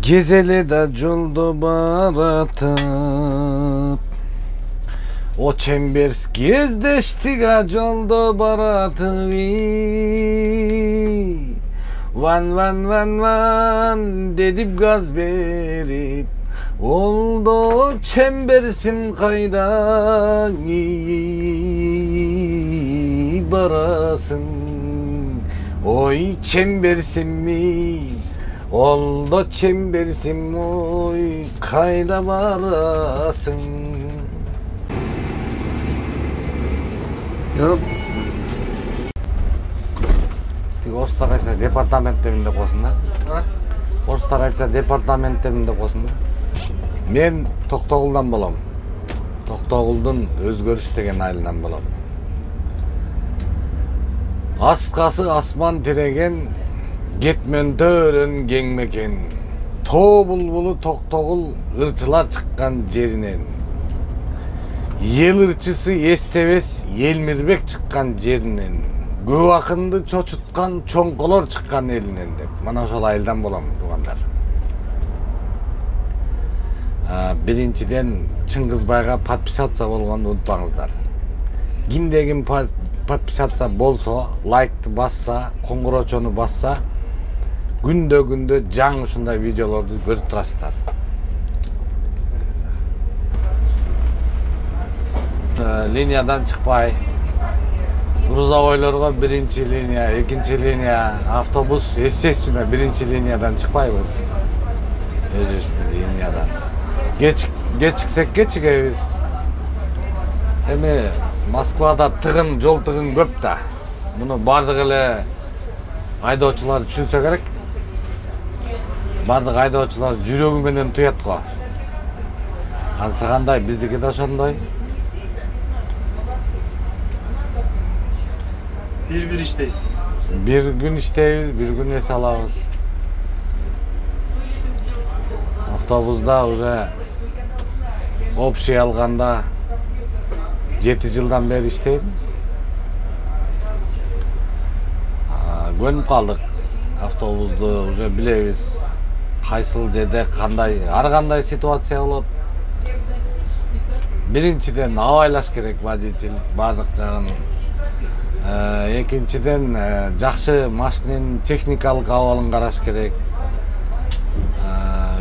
Gezeli de jolda baratıp o çembers gezdeştik a jolda baratıp van van van van dedip gaz berip oldu çembersim kayda barasın oy çembersim mi oldu çembersim oy kayda barasın. Yok. Орыстар айтса департаменттеринде қосын да. Орыстар айтса департаменттеринде қосын да. Мен Тоқтоғұлдан болам. Тоқтоғұлдың өзгөріш деген айылынан болам. Асқасы асман тиреген, кетмен төрін кеңмекен. Тоо булбулу Тоқтоғұл ырчылар чыккан жеринен. Ел ырчысы эстебес Елмирбек чыккан жеринен. Көп акынды чочуткан чоңколор чыккан элинен деп. Мана ошол айылдан болом, туугандар. Биринчиден Чыңгызбайга подписаться болгонду унутпаңыздар. Кимде ким подписаться болсо, лайкты басса, коңгуроочону басса, күндө жаңы ушундай видеолорду көрүп турасыздар. Линиядан чыкпай, грузовойлорго биринчи линия, экинчи линия, автобус, естественно, биринчи линиядан чыкпайбыз. Өзүбүздүн линиядан. Кечиксек кечигебиз. Эми Москвада тыгын, жол тыгын көп да. Муну бардык эле айдоочулар түшүнсө керек. Бардык айдоочулар жүрөгү менен туят го. Анысы кандай, биздики да ошондой. Bir işteysiz. Bir gün işteyiz, bir gün es alabız. Avtobusda уже общий алганда 7 жылдан бeri иштейм. Көнүп калдык. Автобусду уже билебиз. Кайсыл жерде кандай, ар кандай ситуация болот. Биринчиден абайлаш керек водитель, бардык жагын. Экинчиден жакшы машиненин техникалык абалын караш керек.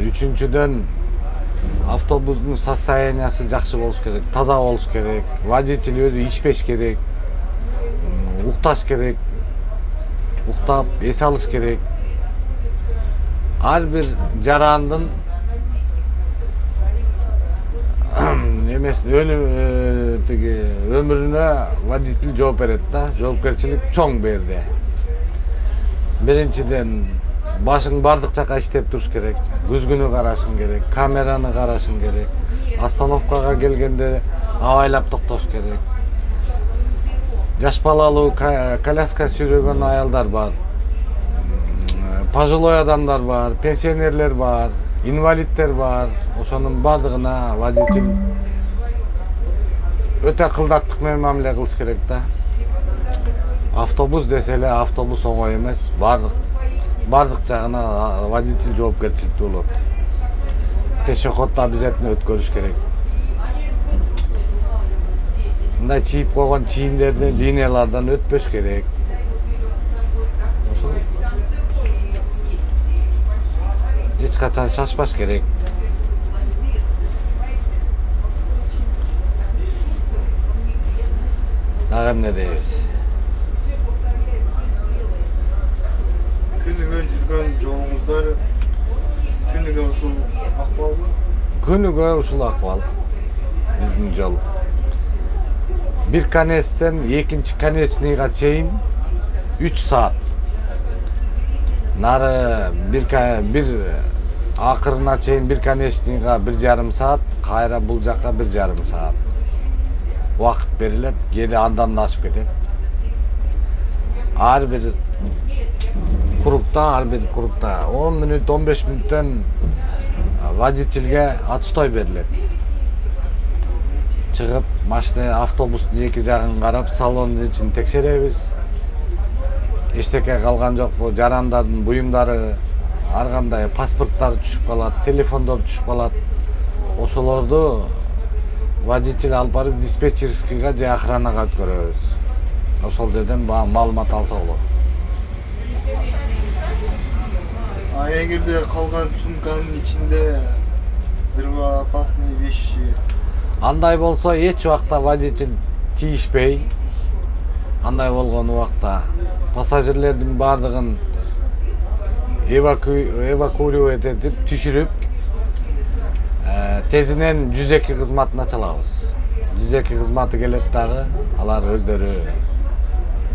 Үчүнчүдөн автобустун состояниясы жакшы болуш керек, таза болуш керек. Водитель өзү ичпеш керек. Укташ керек. Уктап эс алыш керек. Ар бир жарандын өмүрүнө водитель жооп берет да, жоопкерчилик чоң берди. Биринчиден башың бардык жака иштеп туруш керек, күзгүнү карашың керек, камераны карашың керек, остановкага келгенде абайлап токтош керек. Жаш балалуу коляска сүйрөгөн аялдар бар, пожилой адамдар бар, пенсионерлер бар, инвалидтер бар. Ошонун бардыгына водитель өтө кылдаттык менен мамиле кылыш керек да. Автобус десе эле автобус оңой эмес. Бардык жагына водитель жоопкерчиликтүү болот. Пешеходду обязательно өткөрүш керек. Мындай чийип койгон чийимдерден, линиялардан өтпөш керек. Ошол. Эч качан шашпаш керек. Дагы эмне дейбиз? Күнүгө жүргөн жолуңуздар күнүгө ушул акыбалбы? Күнүгө ушул акыбал. Биздин жол. Bir конецтен экинчи конечныйга чейин 3 саат. Нары bir акырына чейин bir конечныйга 1,5 саат, кайра бул жакка 1,5 саат. Вакыт берилет, кээде андан да ашып кетет. Ар бир курукта 10 мүнөт, 15 мүнөттөн водительге отстой берилет. Чыгып, машина, автобустун эки жагын карап, салондун ичин текшеребиз. Эчтеке калган жокпу, жарандардын буюмдары ар кандай паспорттары түшүп калат, телефондор түшүп калат. Ошолорду водитель алып барып диспетчерскийге же охранага өткөрөбүз. Ошол жерден маалымат алса болот. А эгерде калган сумканын ичинде взрывоопасные вещи, Андай болсо эч убакта водитель тийишпей. Андай болгон убакта пассажирлердин бардыгын эвакуировать этип түшүрүп, тезинен 102 кызматына чалабыз. 102 кызматы келет дагы, алар өздөрү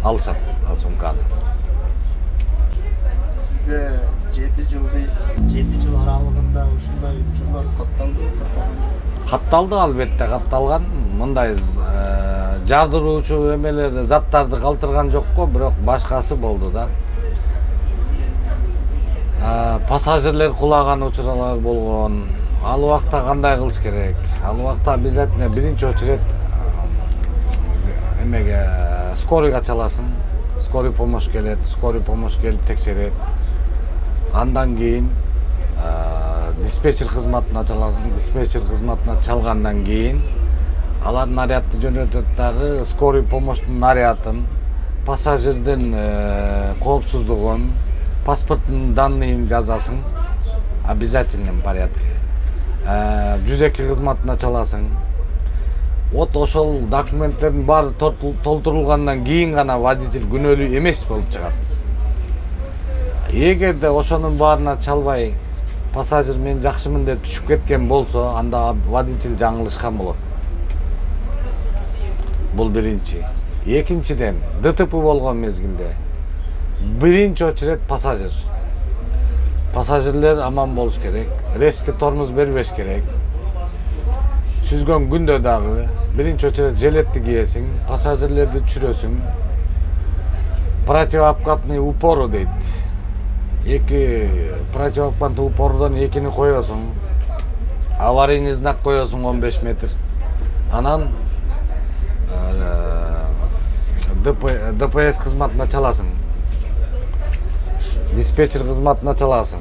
алышат ал сумканы. сизде 7 жыл дейсиз. 7 жыл аралыгында ушундай учурлар катталдыбы, катталган? Катталды, албетте катталган. Мындай жардыруучу эмелерди, заттарды калтырган жокко, бирок башкасы болду да. Пассажирлер кулаган учурлар болгон. Ал убакта кандай кылыш керек? Ал убакта обязательно биринчи очередь эмеге скорыйга чаласың. Скорый помощь келет, скорый помощь келип текшерет. Андан кийин диспетчер кызматына чаласың. Диспетчер кызматына чалгандан кийин алар нарядты жөнөтөт дагы, скорый помощьтун нарядын, пассажирдин коопсуздугун, паспорттун данныйын жазасың. Обязательном порядке. 102 кызматына чаласың. Вот ошол документтердин баары толтурулгандан кийин гана водитель күнөөлүү эмес болуп чыгат. Эгерде ошонун баарына чалбай пассажир мен жакшымын деп түшүп кеткен болсо, анда водитель жаңылышкан болот. Бул биринчи. Экинчиден, ДТП болгон мезгилде биринчи очередь пассажир. Пассажирлер аман болуш керек. Резкий тормоз бербеш керек. Сүзгөн күндө дагы биринчи очередь жилетти кийесиң, пассажирлерди түшүрөсүң. Противообкатный упору дейт. Эки противообкатный упордон экини коесуң. Аварийный знак коесуң 15 метр. Анан ДПС кызматына чаласың. Диспетчер кызматына чаласың.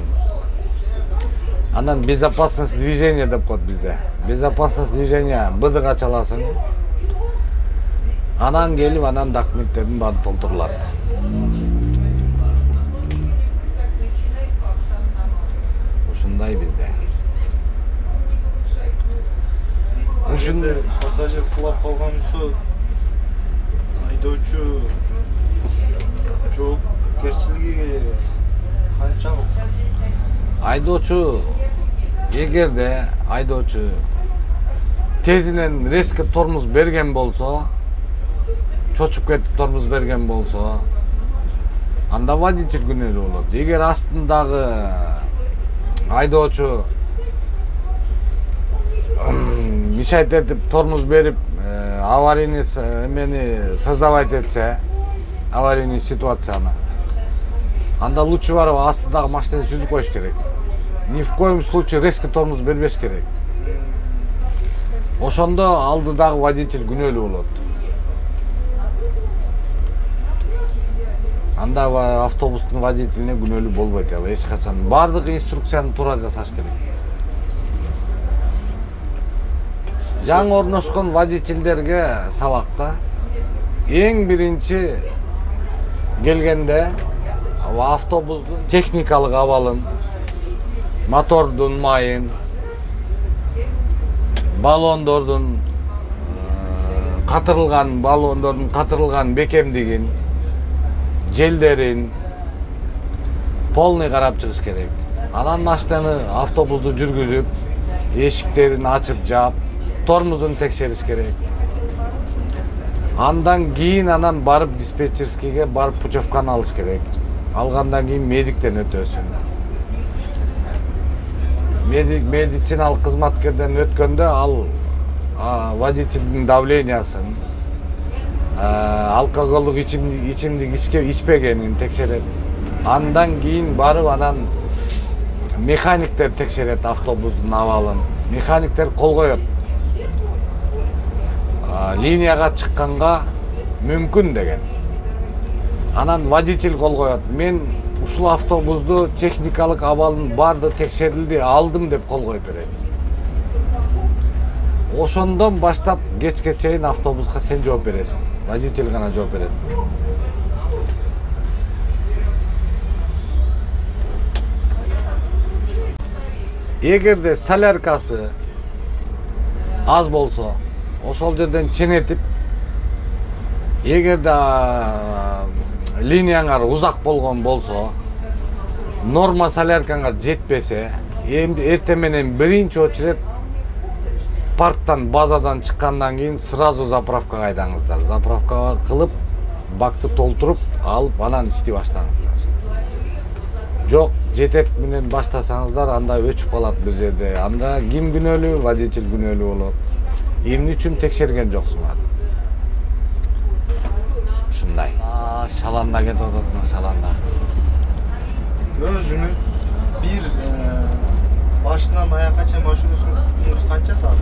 Анан безопасность движения деп коет бизде. Безопасность движения БДга чаласың. Анан келип, анан документтердин баары толтурулат. Ушундай бизде. Ушундай пассажир кулап калган болсо, айдоочу жоопкерчилиги канчалык? Айдоочу, эгерде айдоочу тезинен резко тормоз берген болсо, чочуп кетип тормоз берген болсо, анда водитель күнөөлүү болот. Эгер астындагы айдоочу мешать этип тормоз берип, аварийный эмени создавать этсе, аварийный ситуацияны, анда лучше барып астындагы машинаны сүзүп коюш керек. Ни в коем случае резкий тормоз бербеш керек. Ошондо алдыдагы водитель күнөөлүү болот. Анда автобустун водителине күнөөлүү болбойт. Эч качан бардык инструкцияны туура жасаш керек. Жаңы орношкон водительдерге сабакта эң биринчи келгенде автобустун техникалык абалын, мотордун майын, баллондордун катырылган бекемдигин, желдерин полный карап чыгыш керек. Анан аштаны автобусту жүргүзүп, эшиктерин ачып жаап, тормозун текшериш керек. Андан кийин анан барып диспетчерскийге барып путевканы алыш керек. Алгандан кийин медиктен өтөсүң. Медициналык кызматкерден өткөндө ал водительдин давлениясын, алкоголдук ичимдик ичпегенин текшерет. Андан кийин барып анан механиктер текшерет автобустун абалын. Механиктер кол коет. Линияга чыкканга мүмкүн деген. Анан водитель кол коет. Мен ушул автобусту техникалык абалын барды текшерилди, алдым деп кол коюп берет. Ошондон баштап кечке чейин автобуска сен жооп бересиң. Водитель гана жооп берет. Эгерде соляркасы аз болсо, ошол жерден ченетип, эгерде линияңар узак болгон болсо, норма соляркаңар жетпесе, эртең менен биринчи очередь парктан, базадан чыккандан кийин сразу заправкага айдаңыздар. Заправкага кылып, бакты толтуруп, алып, анан иштей баштаңыздар. Жок, жетеп менен баштасаңыздар, анда өчүп калат бир жерде. Анда ким күнөөлүү? Водитель күнөөлүү болот. Эмне үчүн текшерген жоксуң аны? Ушундай. Шаланда кетип атат, шаланда. Өзүңүз бир башынан аяка чейин маршрутуңуз канча саат?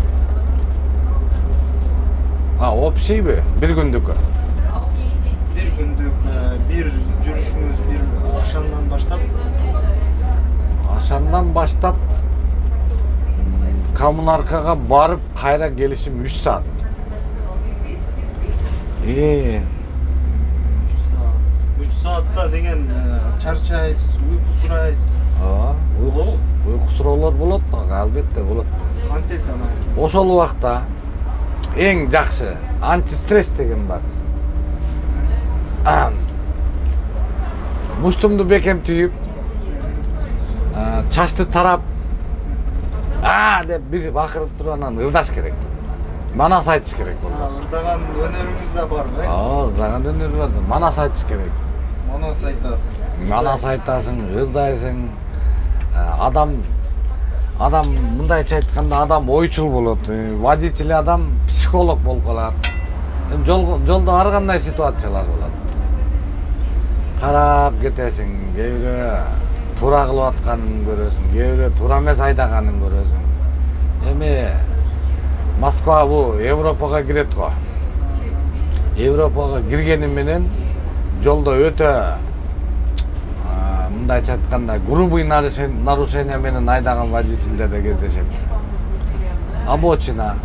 Общийби? Бир күндүккө. Бир күндүк, бир жүрүшүңүз бир Ашандан баштап? Ашандан баштап Коммунаркага барып, кайра келишим 3 саат. 3 саатта деген чарчайсыз, уйку сурайсыз. Уйку суроолор болот, албетте болот. Кантесиз анан? Ошол убакта эң жакшы антистресс деген бар. Муштумду бекем түйүп, чачты тарап, деп бир бакырып туруп анан ырдаш керек. Манас айтыш керек болот. Ырдаган өнөрүңүз да барбы? Ырдаган өнөр бар. Манас айтыш керек. Манас айтасыз. Манас айтасың, ырдайсың. Адам мындайча айтканда адам ойчул болот. Водитель адам психолог болуп калат. Жолдо ар кандай ситуациялар болот. Карап кетесиң, кээ бирөө туура кылып атканын көрөсүң, кээ бирөө туура эмес айдаганын көрөсүң. Эми Москва бул Европага кирет го. Европага киргени менен жолдо өтө мындайча айтканда грубый нарушение менен айдаган водительдер да кездешет. Обочина